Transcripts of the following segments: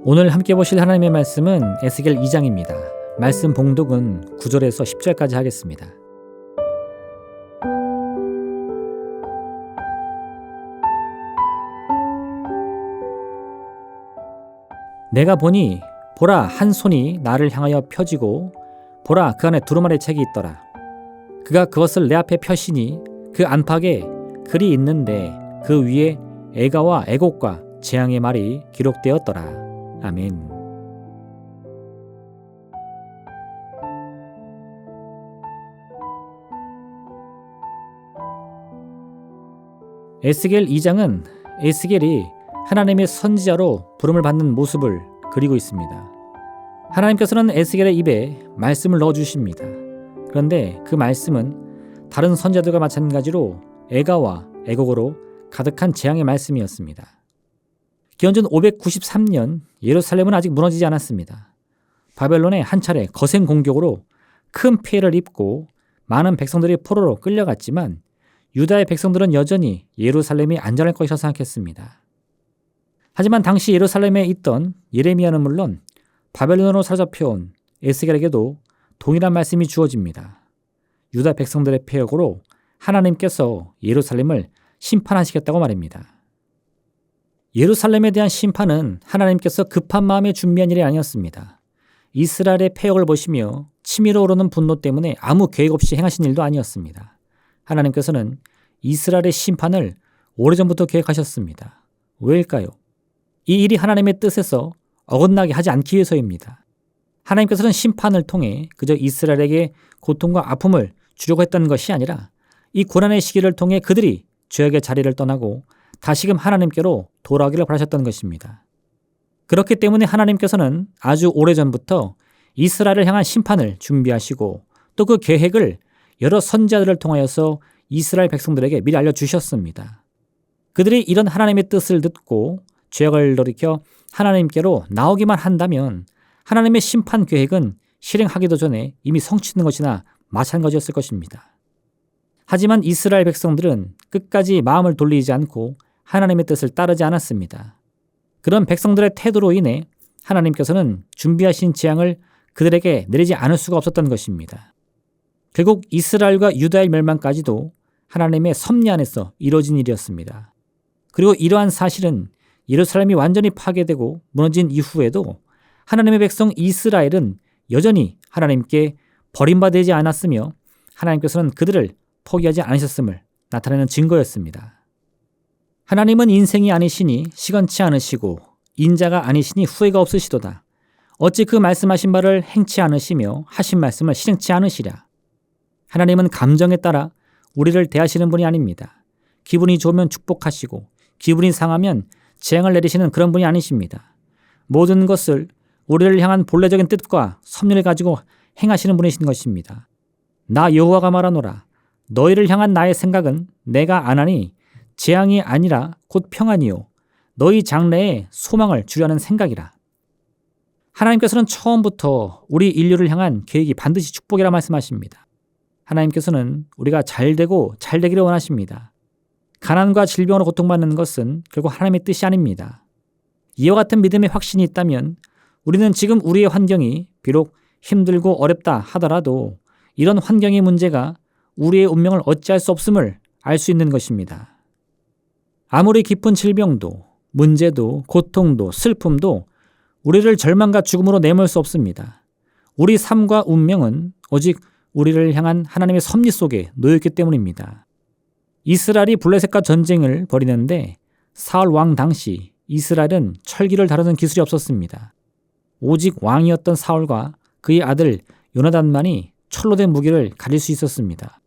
오늘 함께 보실 하나님의 말씀은 에스겔 2장입니다. 말씀 봉독은 9절에서 10절까지 하겠습니다. 내가 보니 보라, 한 손이 나를 향하여 펴지고 보라, 그 안에 두루마리 책이 있더라. 그가 그것을 내 앞에 펴시니 그 안팎에 글이 있는데 그 위에 애가와 애곡과 재앙의 말이 기록되었더라. 아멘. 에스겔 2장은 에스겔이 하나님의 선지자로 부름을 받는 모습을 그리고 있습니다. 하나님께서는 에스겔의 입에 말씀을 넣어주십니다. 그런데 그 말씀은 다른 선지자들과 마찬가지로 애가와 애곡으로 가득한 재앙의 말씀이었습니다. 기원전 593년 예루살렘은 아직 무너지지 않았습니다. 바벨론의 한 차례 거센 공격으로 큰 피해를 입고 많은 백성들이 포로로 끌려갔지만 유다의 백성들은 여전히 예루살렘이 안전할 것이라 생각했습니다. 하지만 당시 예루살렘에 있던 예레미야는 물론 바벨론으로 사로잡혀온 에스겔에게도 동일한 말씀이 주어집니다. 유다 백성들의 폐역으로 하나님께서 예루살렘을 심판하시겠다고 말입니다. 예루살렘에 대한 심판은 하나님께서 급한 마음에 준비한 일이 아니었습니다. 이스라엘의 폐역을 보시며 치밀어 오르는 분노 때문에 아무 계획 없이 행하신 일도 아니었습니다. 하나님께서는 이스라엘의 심판을 오래전부터 계획하셨습니다. 왜일까요? 이 일이 하나님의 뜻에서 어긋나게 하지 않기 위해서입니다. 하나님께서는 심판을 통해 그저 이스라엘에게 고통과 아픔을 주려고 했던 것이 아니라 이 고난의 시기를 통해 그들이 죄악의 자리를 떠나고 다시금 하나님께로 돌아오기를 바라셨던 것입니다. 그렇기 때문에 하나님께서는 아주 오래전부터 이스라엘을 향한 심판을 준비하시고 또 그 계획을 여러 선지자들을 통하여서 이스라엘 백성들에게 미리 알려주셨습니다. 그들이 이런 하나님의 뜻을 듣고 죄악을 돌이켜 하나님께로 나오기만 한다면 하나님의 심판 계획은 실행하기도 전에 이미 성취된 것이나 마찬가지였을 것입니다. 하지만 이스라엘 백성들은 끝까지 마음을 돌리지 않고 하나님의 뜻을 따르지 않았습니다. 그런 백성들의 태도로 인해 하나님께서는 준비하신 재앙을 그들에게 내리지 않을 수가 없었던 것입니다. 결국 이스라엘과 유다의 멸망까지도 하나님의 섭리 안에서 이루어진 일이었습니다. 그리고 이러한 사실은 예루살렘이 완전히 파괴되고 무너진 이후에도 하나님의 백성 이스라엘은 여전히 하나님께 버림받지 않았으며 하나님께서는 그들을 포기하지 않으셨음을 나타내는 증거였습니다. 하나님은 인생이 아니시니 시건치 않으시고 인자가 아니시니 후회가 없으시도다. 어찌 그 말씀하신 바를 행치 않으시며 하신 말씀을 실행치 않으시랴. 하나님은 감정에 따라 우리를 대하시는 분이 아닙니다. 기분이 좋으면 축복하시고 기분이 상하면 재앙을 내리시는 그런 분이 아니십니다. 모든 것을 우리를 향한 본래적인 뜻과 섭리를 가지고 행하시는 분이신 것입니다. 나 여호와가 말하노라. 너희를 향한 나의 생각은 내가 안 하니 재앙이 아니라 곧 평안이요 너희 장래에 소망을 주려는 생각이라. 하나님께서는 처음부터 우리 인류를 향한 계획이 반드시 축복이라 말씀하십니다. 하나님께서는 우리가 잘되고 잘되기를 원하십니다. 가난과 질병으로 고통받는 것은 결국 하나님의 뜻이 아닙니다. 이와 같은 믿음의 확신이 있다면 우리는 지금 우리의 환경이 비록 힘들고 어렵다 하더라도 이런 환경의 문제가 우리의 운명을 어찌할 수 없음을 알 수 있는 것입니다. 아무리 깊은 질병도, 문제도, 고통도, 슬픔도 우리를 절망과 죽음으로 내몰 수 없습니다. 우리 삶과 운명은 오직 우리를 향한 하나님의 섭리 속에 놓여있기 때문입니다. 이스라엘이 블레셋과 전쟁을 벌이는데 사울 왕 당시 이스라엘은 철기를 다루는 기술이 없었습니다. 오직 왕이었던 사울과 그의 아들 요나단만이 철로 된 무기를 가질 수 있었습니다.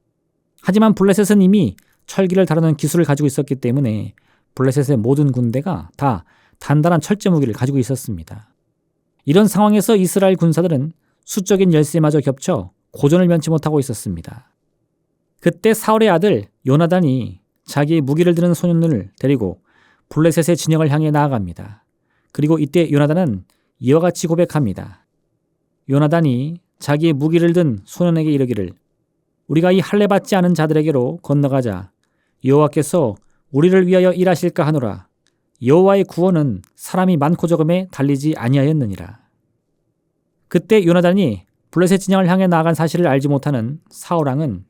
하지만 블레셋은 이미 철기를 다루는 기술을 가지고 있었기 때문에 블레셋의 모든 군대가 다 단단한 철제 무기를 가지고 있었습니다. 이런 상황에서 이스라엘 군사들은 수적인 열세마저 겹쳐 고전을 면치 못하고 있었습니다. 그때 사울의 아들 요나단이 자기의 무기를 드는 소년을 데리고 블레셋의 진영을 향해 나아갑니다. 그리고 이때 요나단은 이와 같이 고백합니다. 요나단이 자기의 무기를 든 소년에게 이르기를 우리가 이 할례 받지 않은 자들에게로 건너가자. 여호와께서 우리를 위하여 일하실까 하노라. 여호와의 구원은 사람이 많고 적음에 달리지 아니하였느니라. 그때 요나단이 블레셋 진영을 향해 나아간 사실을 알지 못하는 사울 왕은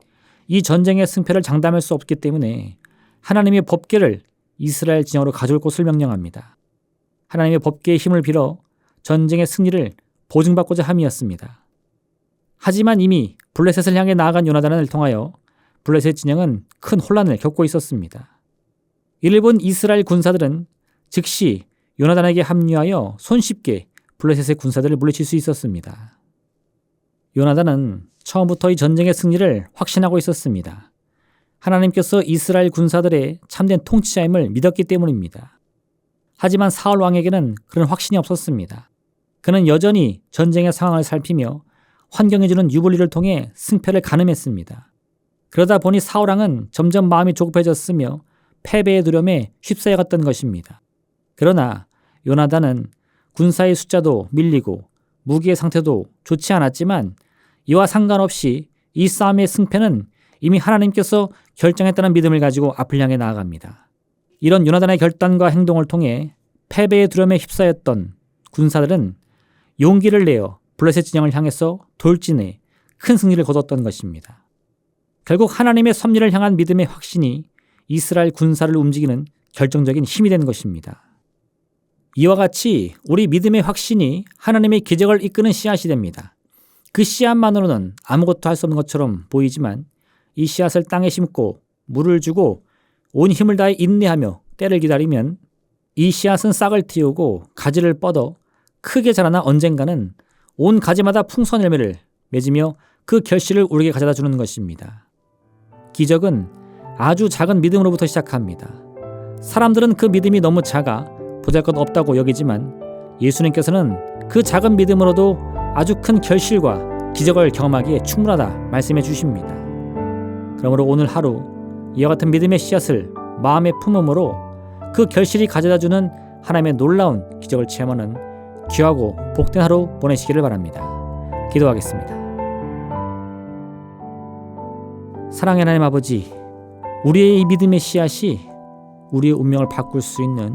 이 전쟁의 승패를 장담할 수 없기 때문에 하나님의 법궤를 이스라엘 진영으로 가져올 것을 명령합니다. 하나님의 법궤의 힘을 빌어 전쟁의 승리를 보증받고자 함이었습니다. 하지만 이미 블레셋을 향해 나아간 요나단을 통하여 블레셋 진영은 큰 혼란을 겪고 있었습니다. 이를 본 이스라엘 군사들은 즉시 요나단에게 합류하여 손쉽게 블레셋의 군사들을 물리칠 수 있었습니다. 요나단은 처음부터 이 전쟁의 승리를 확신하고 있었습니다. 하나님께서 이스라엘 군사들의 참된 통치자임을 믿었기 때문입니다. 하지만 사울 왕에게는 그런 확신이 없었습니다. 그는 여전히 전쟁의 상황을 살피며 환경이 주는 유불리를 통해 승패를 가늠했습니다. 그러다 보니 사울 왕은 점점 마음이 조급해졌으며 패배의 두려움에 휩싸여갔던 것입니다. 그러나 요나단은 군사의 숫자도 밀리고 무기의 상태도 좋지 않았지만 이와 상관없이 이 싸움의 승패는 이미 하나님께서 결정했다는 믿음을 가지고 앞을 향해 나아갑니다. 이런 요나단의 결단과 행동을 통해 패배의 두려움에 휩싸였던 군사들은 용기를 내어 블레셋 진영을 향해서 돌진해 큰 승리를 거뒀던 것입니다. 결국 하나님의 섭리를 향한 믿음의 확신이 이스라엘 군사를 움직이는 결정적인 힘이 된 것입니다. 이와 같이 우리 믿음의 확신이 하나님의 기적을 이끄는 씨앗이 됩니다. 그 씨앗만으로는 아무것도 할 수 없는 것처럼 보이지만 이 씨앗을 땅에 심고 물을 주고 온 힘을 다해 인내하며 때를 기다리면 이 씨앗은 싹을 틔우고 가지를 뻗어 크게 자라나 언젠가는 온 가지마다 풍성한 열매를 맺으며 그 결실을 우리에게 가져다 주는 것입니다. 기적은 아주 작은 믿음으로부터 시작합니다. 사람들은 그 믿음이 너무 작아 보잘것없다고 여기지만 예수님께서는 그 작은 믿음으로도 아주 큰 결실과 기적을 경험하기에 충분하다 말씀해 주십니다. 그러므로 오늘 하루 이와 같은 믿음의 씨앗을 마음에 품음으로 그 결실이 가져다주는 하나님의 놀라운 기적을 체험하는 귀하고 복된 하루 보내시기를 바랍니다. 기도하겠습니다. 사랑의 하나님 아버지, 우리의 이 믿음의 씨앗이 우리의 운명을 바꿀 수 있는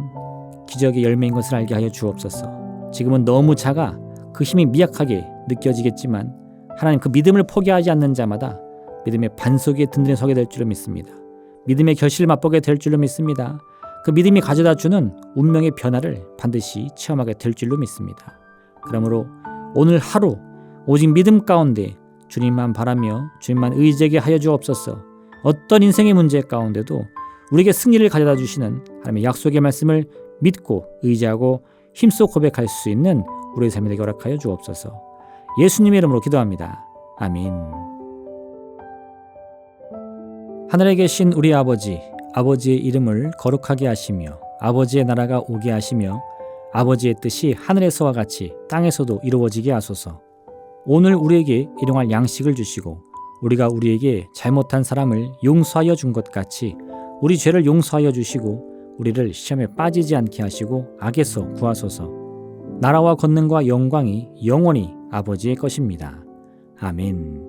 기적의 열매인 것을 알게 하여 주옵소서. 지금은 너무 작아 그 힘이 미약하게 느껴지겠지만 하나님, 그 믿음을 포기하지 않는 자마다 믿음의 반석 위에 든든히 서게 될 줄로 믿습니다. 믿음의 결실을 맛보게 될 줄로 믿습니다. 그 믿음이 가져다 주는 운명의 변화를 반드시 체험하게 될 줄로 믿습니다. 그러므로 오늘 하루 오직 믿음 가운데 주님만 바라며 주님만 의지하게 하여 주옵소서. 어떤 인생의 문제 가운데도 우리에게 승리를 가져다 주시는 하나님의 약속의 말씀을 믿고 의지하고 힘써 고백할 수 있는 우리의 삶이 되게 허락하여 주옵소서. 예수님의 이름으로 기도합니다. 아멘. 하늘에 계신 우리 아버지, 아버지의 이름을 거룩하게 하시며 아버지의 나라가 오게 하시며 아버지의 뜻이 하늘에서와 같이 땅에서도 이루어지게 하소서. 오늘 우리에게 일용할 양식을 주시고 우리가 우리에게 잘못한 사람을 용서하여 준 것 같이 우리 죄를 용서하여 주시고 우리를 시험에 빠지지 않게 하시고 악에서 구하소서. 나라와 권능과 영광이 영원히 아버지의 것입니다. 아멘.